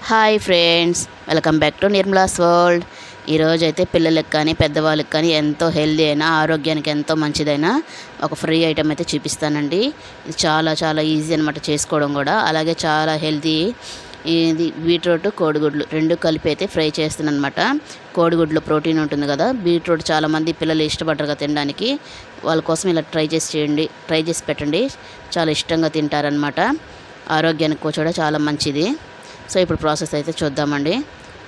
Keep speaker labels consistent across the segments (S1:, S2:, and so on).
S1: Hi friends, welcome back to Nirmala's world. ఈరోజు అయితే పిల్లలకి కానీ పెద్దవాళ్ళకి కానీ ఎంతో హెల్దీ అయినా ఆరోగ్యానికి ఎంతో మంచిదైన ఒక ఫ్రీ ఐటెం అయితే చూపిస్తానండి. ఇది చాలా చాలా ఈజీ అనమాట చేసుకోవడం కూడా, అలాగే చాలా హెల్దీ. ఇది బీట్రూట్ కోడిగుడ్లు రెండు కలిపి అయితే ఫ్రై చేస్తున్నాను అనమాట. కోడిగుడ్లు ప్రోటీన్ ఉంటుంది కదా, బీట్రూట్ చాలామంది పిల్లలు ఇష్టపడరు కదా తినడానికి. వాళ్ళ కోసం ఇలా ట్రై చేసి పెట్టండి, చాలా ఇష్టంగా తింటారనమాట. ఆరోగ్యానికి కూడా చాలా మంచిది. సో ఇప్పుడు ప్రాసెస్ అయితే చూద్దామండి.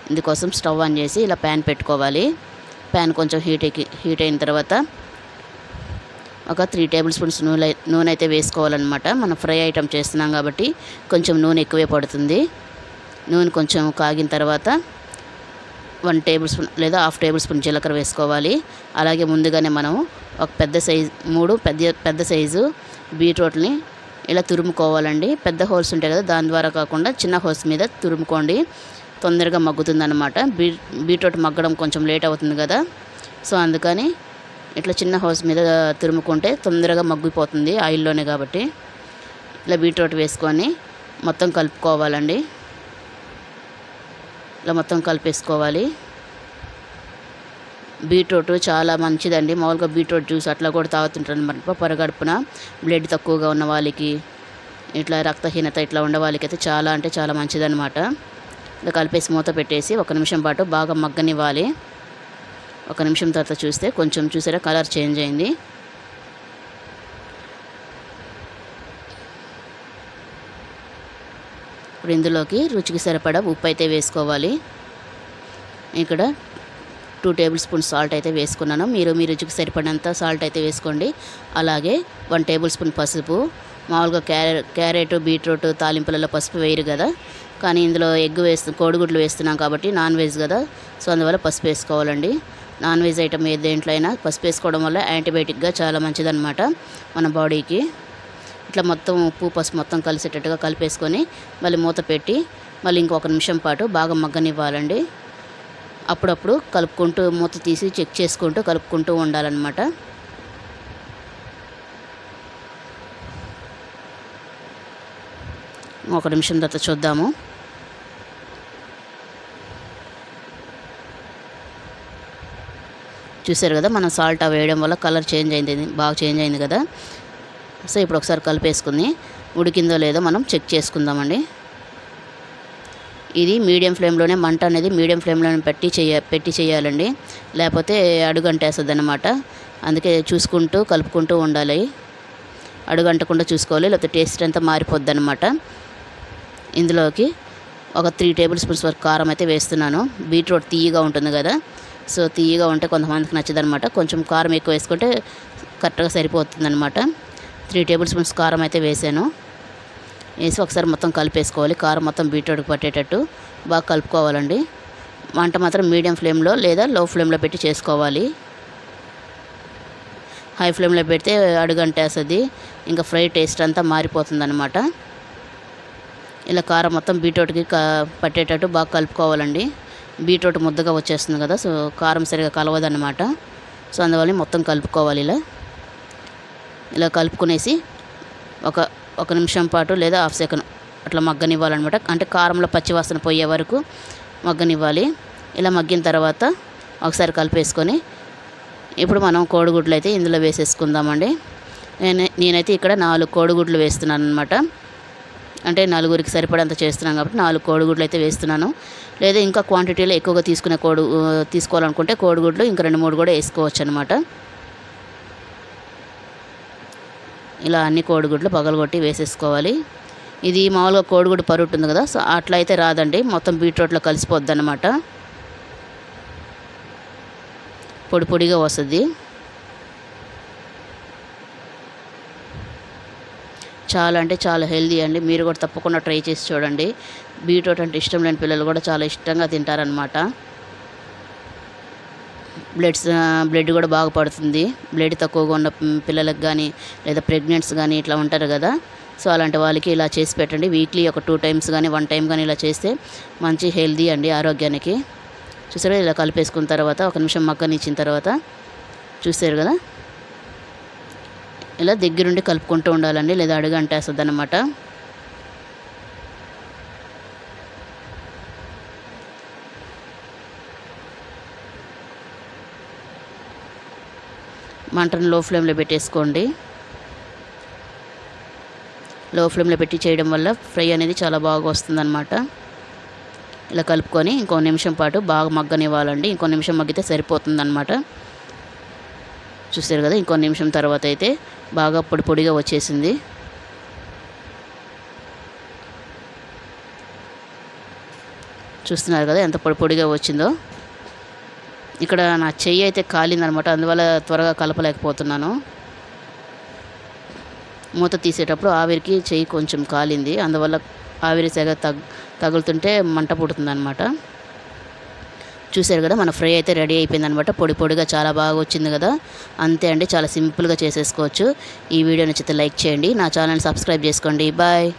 S1: ఇందుకోసం స్టవ్ ఆన్ చేసి ఇలా ప్యాన్ పెట్టుకోవాలి. ప్యాన్ కొంచెం హీట్ అయిన తర్వాత ఒక 3 టేబుల్ స్పూన్స్ నూనె అయితే వేసుకోవాలన్నమాట. మనం ఫ్రై ఐటెం చేస్తున్నాం కాబట్టి కొంచెం నూనె ఎక్కువే పడుతుంది. నూనె కొంచెం కాగిన తర్వాత 1 టేబుల్ స్పూన్ లేదా 1/2 టేబుల్ స్పూన్ జీలకర్ర వేసుకోవాలి. అలాగే ముందుగానే మనం ఒక పెద్ద సైజు బీట్రూట్ని ఇలా తురుముకోవాలండి. పెద్ద హోల్స్ ఉంటాయి కదా, దాని ద్వారా కాకుండా చిన్న హోల్స్ మీద తురుముకోండి, తొందరగా మగ్గుతుందన్నమాట. బీట్రూట్ మగ్గడం కొంచెం లేట్ అవుతుంది కదా, సో అందుకని ఇట్లా చిన్న హోల్స్ మీద తురుముకుంటే తొందరగా మగ్గిపోతుంది ఆయిల్లోనే కాబట్టి. ఇలా బీట్రూట్ వేసుకొని మొత్తం కలుపుకోవాలండి. ఇలా మొత్తం కలిపేసుకోవాలి. బీట్రూట్ చాలా మంచిదండి. మామూలుగా బీట్రూట్ జ్యూస్ అట్లా కూడా తాగుతుంటారు అనమాట. పొరగడుపున బ్లడ్ తక్కువగా ఉన్న వాళ్ళకి, ఇట్లా రక్తహీనత ఇట్లా ఉండే వాళ్ళకి అయితే చాలా అంటే చాలా మంచిదన్నమాట. ఇలా కలిపేసి మూత పెట్టేసి 1 నిమిషం పాటు బాగా మగ్గనివ్వాలి. 1 నిమిషం తర్వాత చూస్తే కొంచెం చూసారా కలర్ చేంజ్ అయింది. ఇప్పుడు ఇందులోకి రుచికి సరిపడా ఉప్పు అయితే వేసుకోవాలి. ఇక్కడ 2 టేబుల్ స్పూన్ సాల్ట్ అయితే వేసుకున్నాను. మీరు మీ రుచికి సరిపడినంత సాల్ట్ అయితే వేసుకోండి. అలాగే 1 టేబుల్ స్పూన్ పసుపు. మామూలుగా క్యారెట్ బీట్రూట్ తాలింపులలో పసుపు వేయరు కదా, కానీ ఇందులో కోడిగుడ్లు వేస్తున్నాం కాబట్టి నాన్ వెజ్ కదా, సో అందువల్ల పసుపు వేసుకోవాలండి. నాన్ వెజ్ ఐటమ్ దేంట్లో అయినా పసుపు వేసుకోవడం వల్ల యాంటీబయాటిక్గా చాలా మంచిదన్నమాట మన బాడీకి. ఇట్లా మొత్తం ఉప్పు పసుపు మొత్తం కలిసేటట్టుగా కలిపేసుకొని మళ్ళీ మూత పెట్టి మళ్ళీ ఇంకొక నిమిషం పాటు బాగా మగ్గనివ్వాలండి. అప్పుడప్పుడు కలుపుకుంటూ మూత తీసి చెక్ చేసుకుంటూ కలుపుకుంటూ ఉండాలన్నమాట. ఒక నిమిషం తర్వాత చూద్దాము. చూసారు కదా, మనం సాల్ట్ వేయడం వల్ల కలర్ బాగా చేంజ్ అయింది కదా. సో ఇప్పుడు ఒకసారి కలిపేసుకుని ఉడికిందో లేదో మనం చెక్ చేసుకుందామండి. ఇది మీడియం ఫ్లేమ్లోనే, మంట అనేది మీడియం ఫ్లేమ్లోనే పెట్టి చేయాలండి, లేకపోతే అడుగంటేస్తుంది అన్నమాట. అందుకే చూసుకుంటూ కలుపుకుంటూ ఉండాలి. అడుగంటకుండా చూసుకోవాలి, లేకపోతే టేస్ట్ అంతా మారిపోద్ది అన్నమాట. ఇందులోకి ఒక 3 టేబుల్ స్పూన్స్ వరకు కారం అయితే వేస్తున్నాను. బీట్రూట్ తీయగా ఉంటుంది కదా, సో తీయగా ఉంటే కొంతమందికి నచ్చదనమాట. కొంచెం కారం ఎక్కువ వేసుకుంటే కరెక్ట్గా సరిపోతుందన్నమాట. 3 టేబుల్ స్పూన్స్ కారం అయితే వేసాను. వేసి ఒకసారి మొత్తం కలిపేసుకోవాలి. కారం మొత్తం బీట్రూట్కి పట్టేటట్టు బాగా కలుపుకోవాలండి. మంట మాత్రం మీడియం ఫ్లేమ్లో లేదా లో ఫ్లేమ్లో పెట్టి చేసుకోవాలి. హై ఫ్లేమ్లో పెడితే అడుగంటేస్తుంది, ఇంకా ఫ్రై టేస్ట్ అంతా మారిపోతుందన్నమాట. ఇలా కారం మొత్తం బీట్రూట్కి పట్టేటట్టు బాగా కలుపుకోవాలండి. బీట్రూట్ ముద్దగా వచ్చేస్తుంది కదా, సో కారం సరిగా కలవదన్నమాట. సో అందువల్ల మొత్తం కలుపుకోవాలి. ఇలా కలుపుకునేసి ఒక నిమిషం పాటు లేదా 1/2 సెకండ్ అట్లా మగ్గనివ్వాలన్నమాట. అంటే కారంలో పచ్చివాసన పోయే వరకు మగ్గనివ్వాలి. ఇలా మగ్గిన తర్వాత ఒకసారి కలిపేసుకొని ఇప్పుడు మనం కోడిగుడ్లు అయితే ఇందులో వేసేసుకుందామండి. నేనైతే ఇక్కడ 4 కోడిగుడ్లు వేస్తున్నాను అనమాట. అంటే 4గురికి సరిపడంత చేస్తున్నాను కాబట్టి 4 కోడిగుడ్లు అయితే వేస్తున్నాను. లేదా ఇంకా క్వాంటిటీలో ఎక్కువగా తీసుకోవాలనుకుంటే కోడిగుడ్లు ఇంకా 2-3 కూడా వేసుకోవచ్చు అనమాట. ఇలా అన్ని కోడిగుడ్లు పగలగొట్టి వేసేసుకోవాలి. ఇది మామూలుగా కోడిగుడ్డు పరుటు ఉంది కదా, సో అట్లా అయితే రాదండి, మొత్తం బీట్రూట్లో కలిసిపోద్ది అన్నమాట. పొడి పొడిగా వస్తుంది. చాలా అంటే చాలా హెల్దీ అండి. మీరు కూడా తప్పకుండా ట్రై చేసి చూడండి. బీట్రూట్ అంటే ఇష్టం లేని పిల్లలు కూడా చాలా ఇష్టంగా తింటారనమాట. బ్లడ్ కూడా బాగా పడుతుంది. బ్లడ్ తక్కువగా ఉన్న పిల్లలకు కానీ లేదా ప్రెగ్నెంట్స్ కానీ ఇట్లా ఉంటారు కదా, సో అలాంటి వాళ్ళకి ఇలా చేసి పెట్టండి. వీక్లీ ఒక 2 టైమ్స్ కానీ 1 టైం కానీ ఇలా చేస్తే మంచి హెల్దీ అండి ఆరోగ్యానికి. చూసారా, ఇలా కలిపేసుకున్న తర్వాత 1 నిమిషం మగ్గనిచ్చిన తర్వాత చూసారు కదా, ఇలా దగ్గరుండి కలుపుకుంటూ ఉండాలండి, లేదా అడుగంటేస్తుంది అన్నమాట. మంటను లో ఫ్లేమ్లో పెట్టేసుకోండి. లో ఫ్లేమ్లో పెట్టి చేయడం వల్ల ఫ్రై అనేది చాలా బాగా వస్తుందన్నమాట. ఇలా కలుపుకొని ఇంకో నిమిషం పాటు బాగా మగ్గనివ్వాలండి. ఇంకో నిమిషం మగ్గితే సరిపోతుందన్నమాట. చూసారు కదా, ఇంకో నిమిషం తర్వాత అయితే బాగా పొడి పొడిగా వచ్చేసింది. చూస్తున్నారు కదా ఎంత పొడి పొడిగా వచ్చిందో. ఇక్కడ నా చెయ్యి అయితే కాలిందనమాట, అందువల్ల త్వరగా కలపలేకపోతున్నాను. మూత తీసేటప్పుడు ఆవిరికి చెయ్యి కొంచెం కాలింది, అందువల్ల ఆవిరి సెగ తగులుతుంటే మంట పుడుతుందనమాట. చూసారు కదా, మన ఫ్రై అయితే రెడీ అయిపోయిందనమాట. పొడి పొడిగా చాలా బాగా వచ్చింది కదా. అంతే అండి, చాలా సింపుల్గా చేసేసుకోవచ్చు. ఈ వీడియో నచ్చితే లైక్ చేయండి, నా ఛానల్ సబ్స్క్రైబ్ చేసుకోండి. బాయ్.